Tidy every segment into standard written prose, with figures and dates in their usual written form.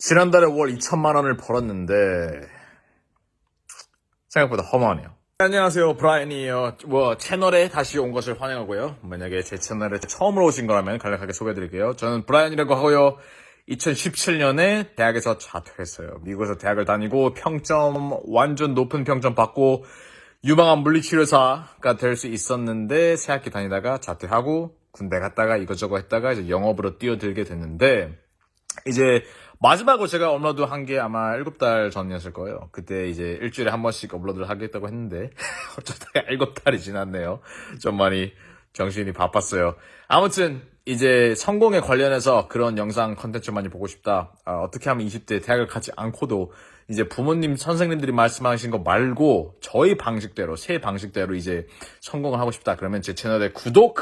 지난달에 월 2천만 원을 벌었는데 생각보다 허무하네요. 안녕하세요, 브라이언이에요. 채널에 다시 온 것을 환영하고요. 만약에 제 채널에 처음으로 오신 거라면 간략하게 소개해드릴게요. 저는 브라이언이라고 하고요. 2017년에 대학에서 자퇴했어요. 미국에서 대학을 다니고 완전 높은 평점 받고 유망한 물리치료사가 될 수 있었는데 새학기 다니다가 자퇴하고 군대 갔다가 이것저것 했다가 이제 영업으로 뛰어들게 됐는데, 이제 마지막으로 제가 업로드 한 게 아마 7달 전이었을 거예요. 그때 이제 일주일에 한 번씩 업로드를 하겠다고 했는데 어쩌다가 7달이 지났네요. 좀 많이 정신이 바빴어요. 아무튼 이제 성공에 관련해서 그런 영상 컨텐츠 많이 보고 싶다. 어떻게 하면 20대 대학을 가지 않고도 이제 부모님, 선생님들이 말씀하신 거 말고 저희 방식대로, 새 방식대로 이제 성공을 하고 싶다. 그러면 제 채널에 구독,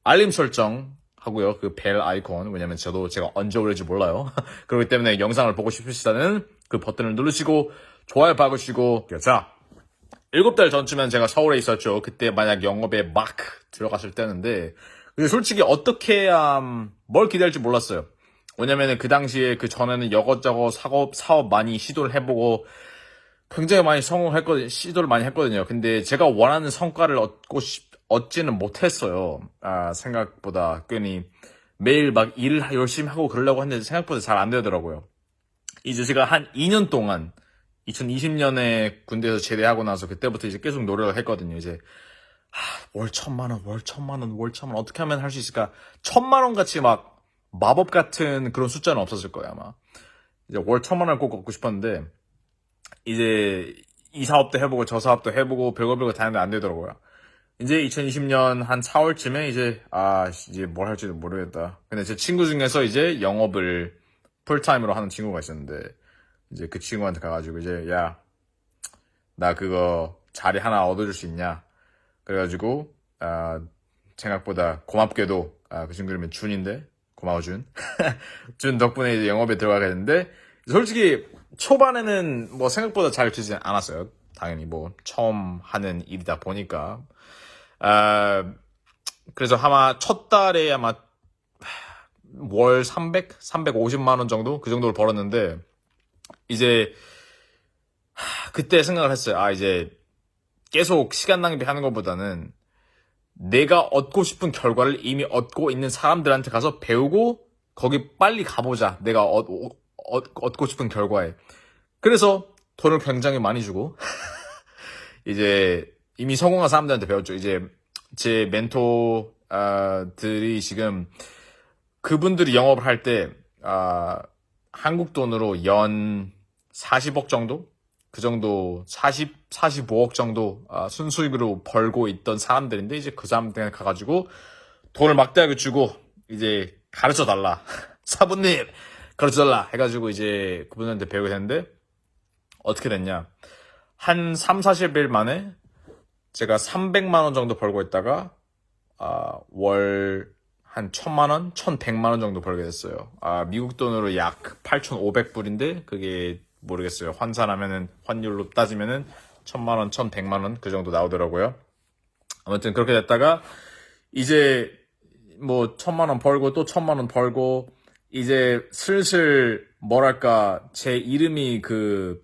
알림 설정 하고요. 그 벨 아이콘. 왜냐면 제가 언제 올릴지 몰라요. 그렇기 때문에 영상을 보고 싶으시다는 그 버튼을 누르시고 좋아요 박으시고. 자, 7달 전쯤엔 제가 서울에 있었죠. 그때 만약 영업에 막 들어갔을 때였는데, 근데 솔직히 어떻게 뭘 기대할지 몰랐어요. 왜냐면은 그 당시에 그 전에는 여것저것 사업 많이 시도를 해보고 굉장히 많이 시도를 많이 했거든요. 근데 제가 원하는 성과를 얻지는 못했어요. 생각보다 괜히 매일 막 일을 열심히 하고 그러려고 했는데 생각보다 잘 안 되더라고요. 이제 제가 한 2년 동안 2020년에 군대에서 제대하고 나서 그때부터 이제 계속 노력을 했거든요. 이제 월 1,000만 원 어떻게 하면 할 수 있을까? 1,000만 원 같이 막 마법 같은 그런 숫자는 없었을 거예요, 아마. 이제 월 1,000만 원 꼭 얻고 싶었는데 이제 이 사업도 해보고 저 사업도 해보고 별거 다 했는데 안 되더라고요. 이제 2020년 한 4월쯤에 이제 뭘 할지도 모르겠다. 근데 제 친구 중에서 이제 영업을 풀타임으로 하는 친구가 있었는데, 이제 그 친구한테 가가지고 이제, 야, 나 그거 자리 하나 얻어줄 수 있냐? 그래가지고, 생각보다 고맙게도, 그 친구 이름이 준인데, 고마워 준. 준 덕분에 이제 영업에 들어가게 됐는데, 솔직히 초반에는 뭐 생각보다 잘 되지 않았어요. 당연히 뭐 처음 하는 일이다 보니까. 그래서 아마 첫 달에 아마 월 350만 원 정도? 그 정도를 벌었는데, 이제 그때 생각을 했어요. 이제 계속 시간 낭비하는 것보다는 내가 얻고 싶은 결과를 이미 얻고 있는 사람들한테 가서 배우고 거기 빨리 가보자. 내가 얻고 싶은 결과에. 그래서 돈을 굉장히 많이 주고 이제 이미 성공한 사람들한테 배웠죠. 이제 제 멘토들이 지금 그분들이 영업을 할 때 한국 돈으로 연 40억 정도? 그 정도 45억 정도 순수익으로 벌고 있던 사람들인데, 이제 그 사람들한테 가가지고 돈을 막대하게 주고 이제 가르쳐 달라. 사부님 가르쳐 달라 해가지고 이제 그분한테 배우게 됐는데, 어떻게 됐냐, 한 3, 40일 만에 제가 300만 원 정도 벌고 있다가 월 한 1,000만 원, 1,100만 원 정도 벌게 됐어요. 미국 돈으로 약 8,500불인데 그게 모르겠어요. 환산하면은, 환율로 따지면은 1,000만 원, 1,100만 원 그 정도 나오더라고요. 아무튼 그렇게 됐다가 이제 뭐 1,000만 원 벌고 또 1,000만 원 벌고, 이제 슬슬 뭐랄까, 제 이름이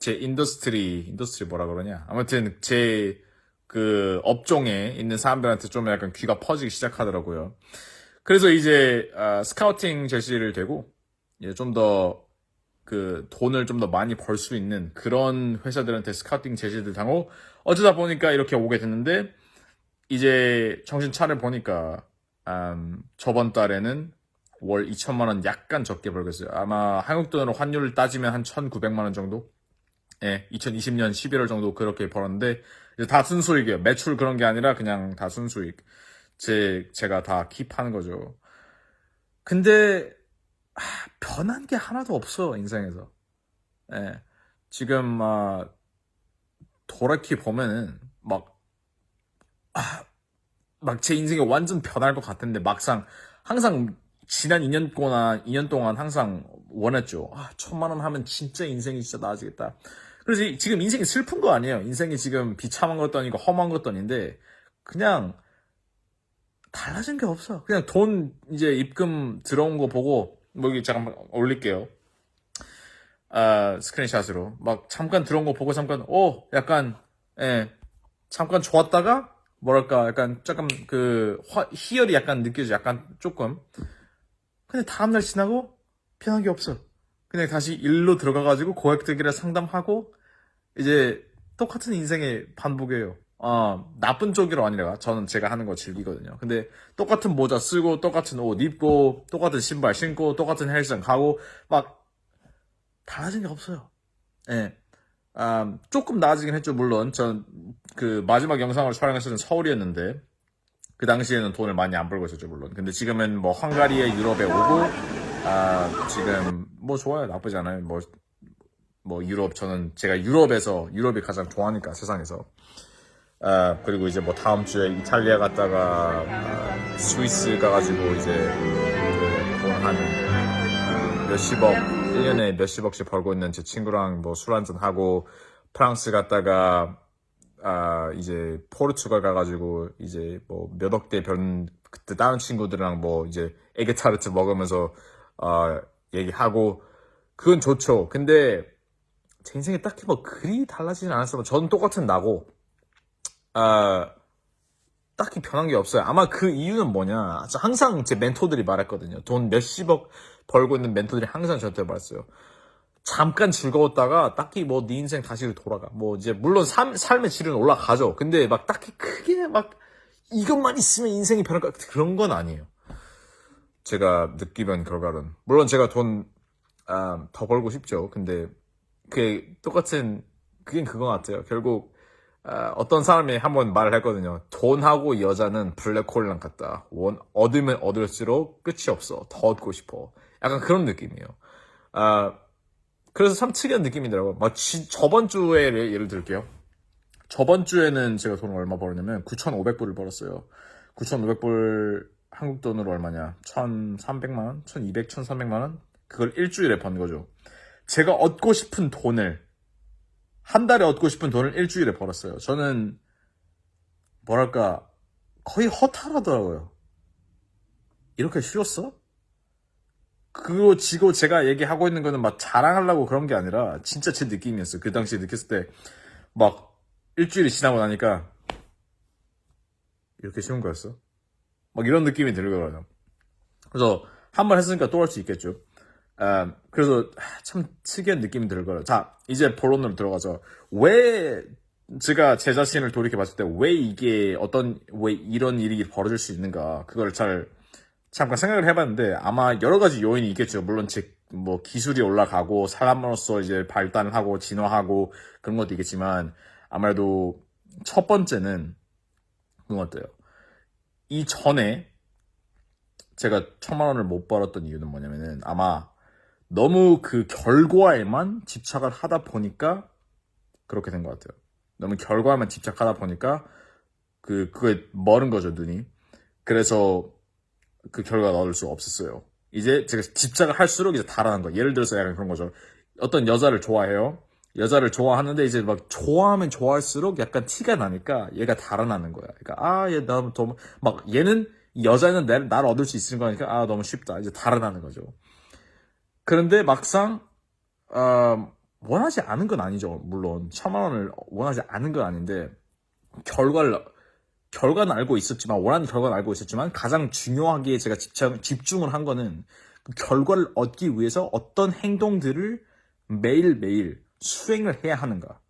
제 인더스트리 뭐라 그러냐, 아무튼 제 그 업종에 있는 사람들한테 좀 약간 귀가 퍼지기 시작하더라고요. 그래서 이제 스카우팅 제시를 되고, 이제 좀 더 그 돈을 좀 더 많이 벌 수 있는 그런 회사들한테 스카우팅 제시를 당하고, 어쩌다 보니까 이렇게 오게 됐는데, 이제 정신 차려 보니까 저번 달에는 월 2천만 원 약간 적게 벌겠어요. 아마 한국 돈으로 환율을 따지면 한 1,900만 원 정도? 예, 2020년 11월 정도 그렇게 벌었는데, 이제 다 순수익이에요. 매출 그런 게 아니라 그냥 다 순수익. 제가 다 킵하는 거죠. 근데 변한 게 하나도 없어, 인생에서. 예. 지금 돌이켜 보면은 막 제 인생이 완전 변할 것 같은데, 막상 항상 지난 2년 동안 항상 원했죠. 1,000만 원 하면 진짜 인생이 진짜 나아지겠다. 그래서 지금 인생이 슬픈 거 아니에요. 인생이 지금 비참한 것도 아니고 험한 것도 아닌데, 그냥 달라진 게 없어. 그냥 돈 이제 입금 들어온 거 보고, 뭐 여기 잠깐만 올릴게요. 스크린샷으로 막 잠깐 들어온 거 보고 잠깐 약간 예 잠깐 좋았다가 뭐랄까 약간 조금 희열이 약간 느껴져 약간 조금. 근데 다음날 지나고 변한 게 없어. 그냥 다시 일로 들어가가지고 고객들이랑 상담하고 이제 똑같은 인생의 반복이에요. 나쁜 쪽으로 아니라 저는 제가 하는 거 즐기거든요. 근데 똑같은 모자 쓰고 똑같은 옷 입고 똑같은 신발 신고 똑같은 헬스장 가고 막 달라진 게 없어요. 예. 조금 나아지긴 했죠. 물론 전 그 마지막 영상을 촬영했을 때는 서울이었는데 그 당시에는 돈을 많이 안 벌고 있었죠. 물론. 근데 지금은 뭐 헝가리에 유럽에 오고 지금 뭐 좋아요. 나쁘지 않아요. 뭐 유럽 저는 제가 유럽이 가장 좋아하니까 세상에서. 그리고 이제 뭐 다음 주에 이탈리아 갔다가 스위스 가가지고 이제 그돈한 몇십억 1년에 몇십억씩 벌고 있는 제 친구랑 뭐 술 한잔 하고 프랑스 갔다가 이제 포르투갈 가가지고 이제 뭐 몇 억대 그때 다른 친구들이랑 뭐 이제 에그타르트 먹으면서 얘기하고 그건 좋죠. 근데 제 인생에 딱히 뭐 그리 달라지진 않았어요. 전 똑같은 나고 딱히 변한 게 없어요. 아마 그 이유는 뭐냐. 항상 제 멘토들이 말했거든요. 돈 몇십억 벌고 있는 멘토들이 항상 저한테 말했어요. 잠깐 즐거웠다가 딱히 뭐 네 인생 다시 돌아가. 뭐 이제 물론 삶의 질은 올라가죠. 근데 막 딱히 크게 막 이것만 있으면 인생이 변할까 그런 건 아니에요. 제가 느끼는 결과는 물론 제가 돈 더 벌고 싶죠. 근데 그게 똑같은 그게 그거 같아요. 결국 어떤 사람이 한번 말을 했거든요. 돈하고 여자는 블랙홀이랑 같다. 얻으면 얻을수록 끝이 없어. 더 얻고 싶어. 약간 그런 느낌이에요. 그래서 참 특이한 느낌이더라고요. 저번 주에 예를 들게요. 저번 주에는 제가 돈을 얼마 벌었냐면 9,500불을 벌었어요. 9,500불 한국 돈으로 얼마냐? 1,300만 원? 1,200, 1,300만 원? 그걸 일주일에 번 거죠. 제가 얻고 싶은 돈을 한 달에 얻고 싶은 돈을 일주일에 벌었어요. 저는 뭐랄까 거의 허탈하더라고요. 이렇게 쉬웠어? 그거 지고 제가 얘기하고 있는 거는 막 자랑하려고 그런 게 아니라 진짜 제 느낌이었어요. 그 당시에 느꼈을 때 막 일주일이 지나고 나니까 이렇게 쉬운 거였어? 막 이런 느낌이 들거든요. 그래서 한 번 했으니까 또 할 수 있겠죠. 그래서 참 특이한 느낌이 들거든요. 자, 이제 본론으로 들어가서 왜 제가 제 자신을 돌이켜 봤을 때 왜 왜 이런 일이 벌어질 수 있는가 그걸 잠깐 생각을 해봤는데 아마 여러 가지 요인이 있겠죠. 물론 뭐 기술이 올라가고 사람으로서 이제 발달을 하고 진화하고 그런 것도 있겠지만 아무래도 첫 번째는 그런 것 같아요. 이전에 제가 1,000만 원을 못 벌었던 이유는 뭐냐면은 아마 너무 그 결과에만 집착을 하다 보니까 그렇게 된 것 같아요. 너무 결과에만 집착하다 보니까 그거에 멀은 거죠, 눈이. 그래서 그 결과가 얻을 수 없었어요. 이제 제가 집착을 할수록 이제 달아난 거예요. 예를 들어서 약간 그런 거죠. 어떤 여자를 좋아해요. 여자를 좋아하는데 이제 막 좋아하면 좋아할수록 약간 티가 나니까 얘가 달아나는 거야. 그러니까 얘 너무 막 얘는 이 여자는 나를 얻을 수 있는 거니까 너무 쉽다. 이제 달아나는 거죠. 그런데 막상 원하지 않은 건 아니죠. 물론 1,000만 원을 원하지 않은 건 아닌데 결과는 알고 있었지만 원하는 결과는 알고 있었지만 가장 중요하게 제가 집중을 한 거는 그 결과를 얻기 위해서 어떤 행동들을 매일매일 수행을 해야 하는가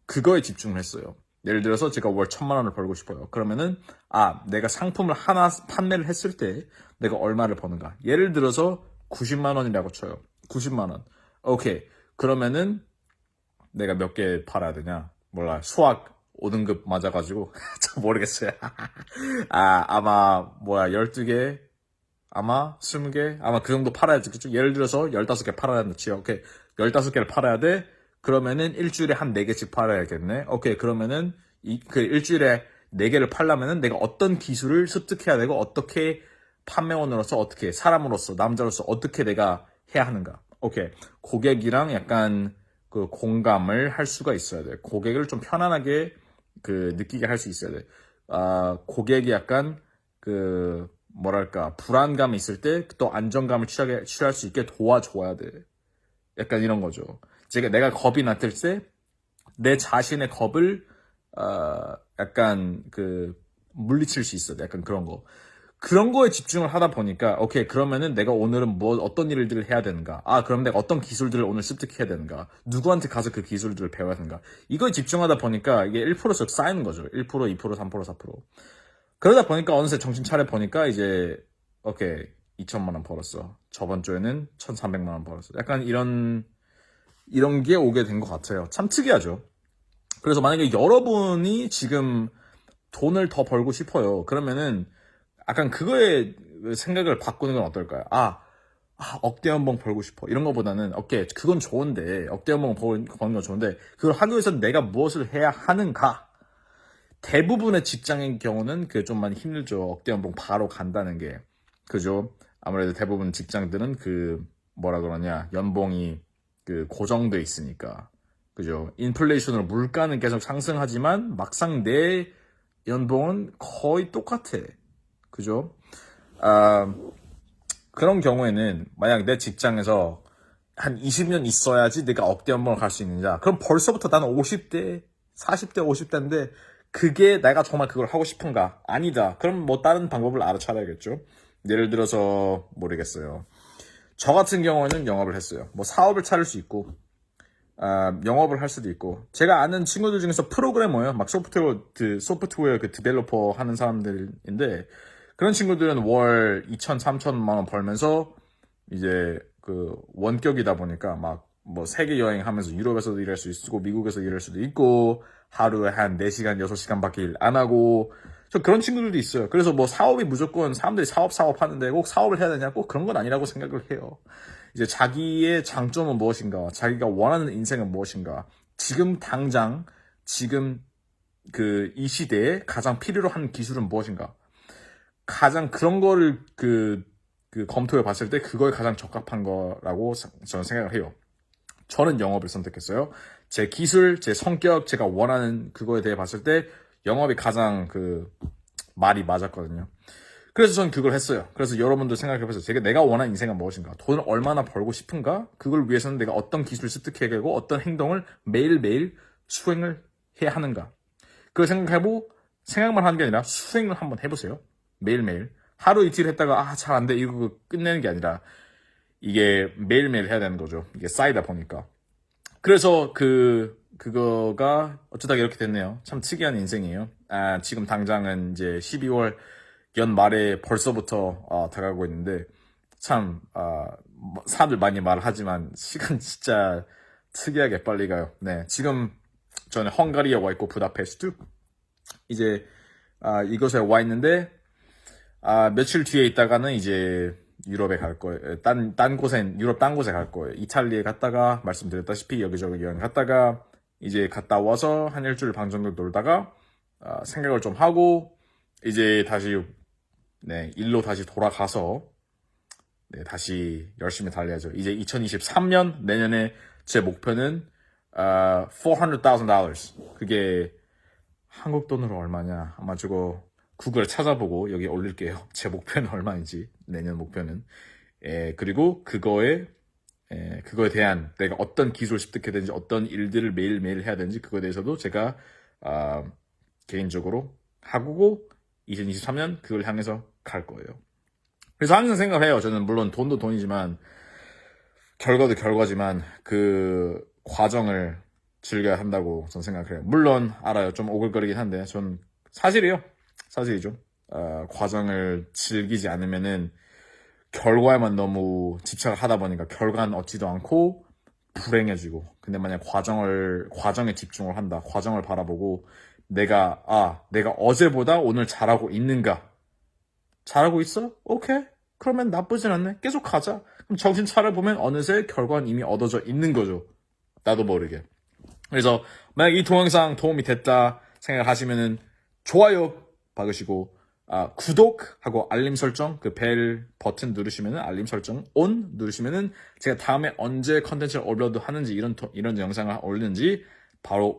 그거에 집중을 했어요. 예를 들어서 제가 월 1,000만 원을 벌고 싶어요. 그러면은 내가 상품을 하나 판매를 했을 때 내가 얼마를 버는가. 예를 들어서 90만 원이라고 쳐요. 90만 원. 오케이. 그러면은 내가 몇 개 팔아야 되냐? 몰라. 수학 5등급 맞아가지고 잘 모르겠어요. 아마 12개 아마 20개 아마 그 정도 팔아야지. 그쵸? 예를 들어서 15개 팔아야 된다 치요. 오케이. 15개를 팔아야 돼. 그러면은 일주일에 한 4개씩 팔아야겠네. 오케이. 그러면은 그 일주일에 4개를 팔려면은 내가 어떤 기술을 습득해야 되고 어떻게 판매원으로서 어떻게 사람으로서 남자로서 어떻게 내가 해야 하는가. 오케이. 고객이랑 약간 그 공감을 할 수가 있어야 돼. 고객을 좀 편안하게 느끼게 할 수 있어야 돼. 고객이 약간 뭐랄까 불안감이 있을 때 또 안정감을 취할 수 있게 도와줘야 돼. 약간 이런 거죠. 내가 겁이 났을 때 내 자신의 겁을 약간 물리칠 수 있어. 약간 그런 거. 그런 거에 집중을 하다 보니까 오케이 그러면은 내가 오늘은 어떤 일들을 해야 되는가, 그럼 내가 어떤 기술들을 오늘 습득해야 되는가, 누구한테 가서 그 기술들을 배워야 되는가, 이거에 집중하다 보니까 이게 1%씩 쌓이는 거죠. 1%, 2%, 3%, 4%. 그러다 보니까 어느새 정신 차려 보니까 이제 오케이 2천만 원 벌었어. 저번 주에는 1,300만 원 벌었어. 약간 이런 게 오게 된 것 같아요. 참 특이하죠. 그래서 만약에 여러분이 지금 돈을 더 벌고 싶어요. 그러면은 약간 그거에 생각을 바꾸는 건 어떨까요? 억대 연봉 벌고 싶어. 이런 거보다는, 오케이, 그건 좋은데, 억대 연봉 버는 건 좋은데, 그걸 하기 위해서 내가 무엇을 해야 하는가? 대부분의 직장인 경우는 그게 좀 많이 힘들죠. 억대 연봉 바로 간다는 게. 그죠? 아무래도 대부분 직장들은 뭐라 그러냐, 연봉이 고정돼 있으니까. 그죠? 인플레이션으로 물가는 계속 상승하지만, 막상 내 연봉은 거의 똑같아. 그죠? 그런 경우에는 만약 내 직장에서 한 20년 있어야지 내가 억대 연봉을 갈 수 있느냐, 그럼 벌써부터 나는 50대, 40대, 50대인데 그게 내가 정말 그걸 하고 싶은가? 아니다. 그럼 뭐 다른 방법을 알아차려야겠죠. 예를 들어서 모르겠어요. 저 같은 경우에는 영업을 했어요. 뭐 사업을 차릴 수 있고 영업을 할 수도 있고, 제가 아는 친구들 중에서 프로그래머예요. 막 소프트웨어 디벨로퍼 하는 사람들인데, 그런 친구들은 월 2천, 3천만 원 벌면서 이제 원격이다 보니까 막 뭐 세계 여행하면서 유럽에서도 일할 수 있고 미국에서 일할 수도 있고, 하루에 한 4시간, 6시간밖에 일 안 하고, 저 그런 친구들도 있어요. 그래서 뭐 사업이 무조건 사람들이 사업 하는데 꼭 사업을 해야 되냐, 꼭 그런 건 아니라고 생각을 해요. 이제 자기의 장점은 무엇인가, 자기가 원하는 인생은 무엇인가, 지금 당장 지금 이 시대에 가장 필요로 하는 기술은 무엇인가, 가장 그런 거를 검토해 봤을 때 그거에 가장 적합한 거라고 저는 생각을 해요. 저는 영업을 선택했어요. 제 기술, 제 성격, 제가 원하는 그거에 대해 봤을 때 영업이 가장 말이 맞았거든요. 그래서 전 그걸 했어요. 그래서 여러분도 생각해보세요. 내가 원하는 인생은 무엇인가? 돈을 얼마나 벌고 싶은가? 그걸 위해서는 내가 어떤 기술을 습득해야 되고 어떤 행동을 매일매일 수행을 해야 하는가? 그걸 생각만 하는 게 아니라 수행을 한번 해보세요. 매일매일. 하루 이틀 했다가 잘 안 돼, 이거 끝내는 게 아니라 이게 매일매일 해야 되는 거죠. 이게 쌓이다 보니까. 그래서 그거가 어쩌다가 이렇게 됐네요. 참 특이한 인생이에요. 지금 당장은 이제 12월 연말에 벌써부터 다가오고 있는데, 참 사람들 많이 말하지만 시간 진짜 특이하게 빨리 가요. 네, 지금 저는 헝가리에 와 있고 부다페스트 이제 이곳에 와 있는데, 며칠 뒤에 있다가는 이제 유럽에 갈 거예요. 유럽 딴 곳에 갈 거예요. 이탈리아에 갔다가, 말씀드렸다시피 여기저기 여행 갔다가, 이제 갔다 와서 한 일주일 반 정도 놀다가, 생각을 좀 하고, 이제 다시, 일로 다시 돌아가서, 다시 열심히 달려야죠. 이제 2023년, 내년에 제 목표는, $400,000. 그게 한국 돈으로 얼마냐? 아마 저거, 구글 찾아보고 여기 올릴게요. 제 목표는 얼마인지, 내년 목표는. 그리고 그거에 대한 내가 어떤 기술을 습득해야 되는지, 어떤 일들을 매일매일 해야 되는지, 그거에 대해서도 제가 개인적으로 하고 2023년 그걸 향해서 갈 거예요. 그래서 항상 생각해요. 저는 물론 돈도 돈이지만 결과도 결과지만 그 과정을 즐겨야 한다고 저는 생각해요. 물론 알아요. 좀 오글거리긴 한데 전 사실이죠. 과정을 즐기지 않으면은 결과에만 너무 집착을 하다 보니까 결과는 얻지도 않고 불행해지고. 근데 만약 과정에 집중을 한다. 과정을 바라보고 내가 어제보다 오늘 잘하고 있는가? 잘하고 있어? 오케이. 그러면 나쁘진 않네. 계속 가자. 그럼 정신 차려보면 어느새 결과는 이미 얻어져 있는 거죠. 나도 모르게. 그래서 만약 이 동영상 도움이 됐다 생각하시면은 좋아요 박으시고, 구독하고 알림 설정, 벨 버튼 누르시면은, 알림 설정 ON 누르시면은 제가 다음에 언제 컨텐츠를 업로드 하는지, 이런 영상을 올리는지 바로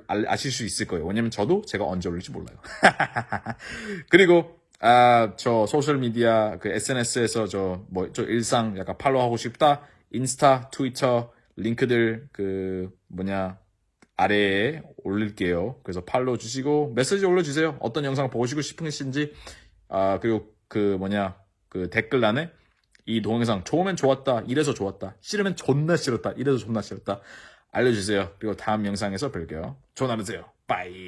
아실 수 있을 거예요. 왜냐면 저도 제가 언제 올릴지 몰라요. 그리고 저 소셜미디어 SNS에서 저 일상 약간 팔로우하고 싶다, 인스타, 트위터 링크들 아래에 올릴게요. 그래서 팔로우 주시고 메시지 올려주세요. 어떤 영상 보시고 싶으신지. 그리고 댓글란에 이 동영상 좋으면 좋았다, 이래서 좋았다, 싫으면 존나 싫었다, 이래서 존나 싫었다 알려주세요. 그리고 다음 영상에서 뵐게요. 좋은 하루 되세요. 빠이.